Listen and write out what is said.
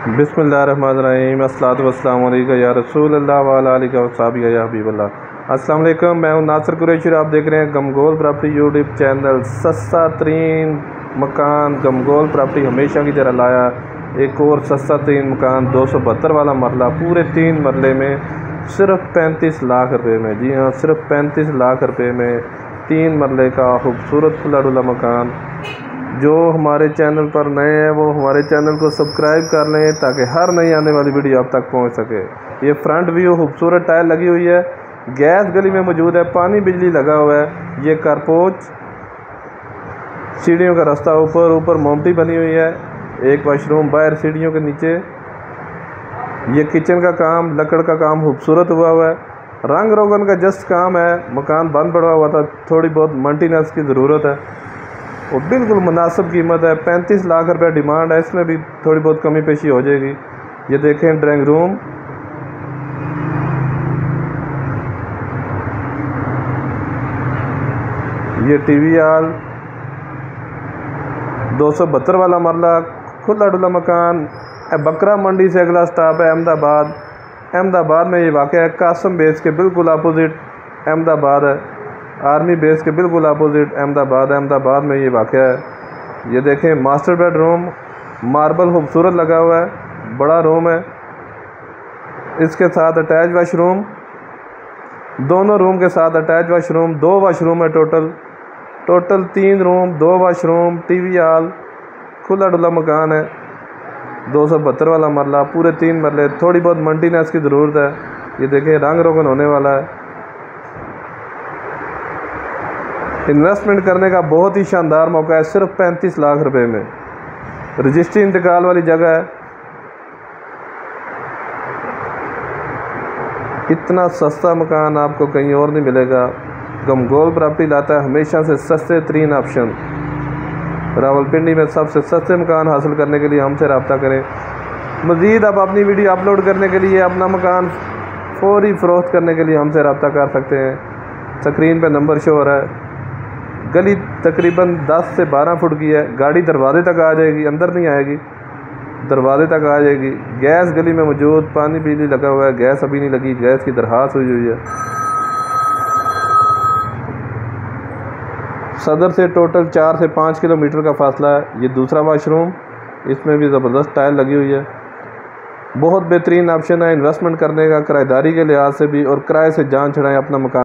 बिस्मिल्लाहिर्रहमानिर्रहीम अस्सलातु वस्सलामु अलैका या रसूलल्लाह व अला आलिका व सहाबिका या हबीबल्लाह। अस्सलाम वालेकुम, मैं हूं नासिर कुरैशी और आप देख रहे हैं गमगोल प्रॉपर्टी यूट्यूब चैनल। सस्ता तरीन मकान गमगोल प्रॉपर्टी हमेशा की तरह लाया एक और सस्ता तरीन मकान 272 वाला मरला, पूरे 3 मरले में सिर्फ 35 लाख रुपए में। जी हाँ, सिर्फ 35 लाख रुपए में 3 मरले का खूबसूरत खुला डुला मकान। जो हमारे चैनल पर नए हैं वो हमारे चैनल को सब्सक्राइब कर लें ताकि हर नई आने वाली वीडियो आप तक पहुंच सके। ये फ्रंट व्यू खूबसूरत टाइल लगी हुई है, गैस गली में मौजूद है, पानी बिजली लगा हुआ है। ये कारपोच, सीढ़ियों का रास्ता ऊपर मोमटी बनी हुई है, एक वाशरूम बाहर सीढ़ियों के नीचे। ये किचन का काम, लकड़ का काम खूबसूरत हुआ है। रंग रोगन का जस्ट काम है, मकान बंद पड़ा हुआ था, थोड़ी बहुत मेंटेनेंस की ज़रूरत है और बिल्कुल मुनासिब कीमत है। 35 लाख रुपये डिमांड है, इसमें भी थोड़ी बहुत कमी पेशी हो जाएगी। ये देखें ड्राइंग रूम, ये टीवी हॉल, 272 वाला मरला, खुला डुला मकान। बकरा मंडी से अगला स्टॉप है अहमदाबाद। अहमदाबाद में ये वाक़ है, कासम बेस के बिल्कुल अपोजिट अहमदाबाद है, आर्मी बेस के बिल्कुल अपोजिट अहमदाबाद में ये वाक़ है। ये देखें मास्टर बेडरूम, मार्बल खूबसूरत लगा हुआ है, बड़ा रूम है, इसके साथ अटैच वाशरूम, दोनों रूम के साथ अटैच वाशरूम। 2 वाशरूम है total 3 room, 2 washroom, TV hall, खुला डुला मकान है। 272 वाला मरला, पूरे 3 मरले, थोड़ी बहुत मेंटेनेंस की ज़रूरत है। ये देखें रंग रोगन होने वाला है। इन्वेस्टमेंट करने का बहुत ही शानदार मौका है, सिर्फ 35 लाख रुपए में। रजिस्ट्री इंतकाल वाली जगह है। इतना सस्ता मकान आपको कहीं और नहीं मिलेगा। गमगोल प्रॉपर्टी लाता है हमेशा से सस्ते तरीन ऑप्शन। रावलपिंडी में सबसे सस्ते मकान हासिल करने के लिए हमसे रब्ता करें। मज़ीद आप अपनी वीडियो अपलोड करने के लिए, अपना मकान फौरी फ़रोख्त करने के लिए हमसे रब्ता कर सकते हैं। स्क्रीन पर नंबर शो हो रहा है। गली तकरीबन 10 से 12 फुट की है, गाड़ी दरवाजे तक आ जाएगी, अंदर नहीं आएगी, दरवाजे तक आ जाएगी। गैस गली में मौजूद, पानी बिजली लगा हुआ है, गैस अभी नहीं लगी, गैस की दरखास्त हुई है। सदर से टोटल 4 से 5 किलोमीटर का फासला है। ये दूसरा वाशरूम, इसमें भी ज़बरदस्त टाइल लगी हुई है। बहुत बेहतरीन ऑप्शन है इन्वेस्टमेंट करने का, किराएदारी के लिहाज से भी, और किराए से जान छुड़ाएं अपना मकान।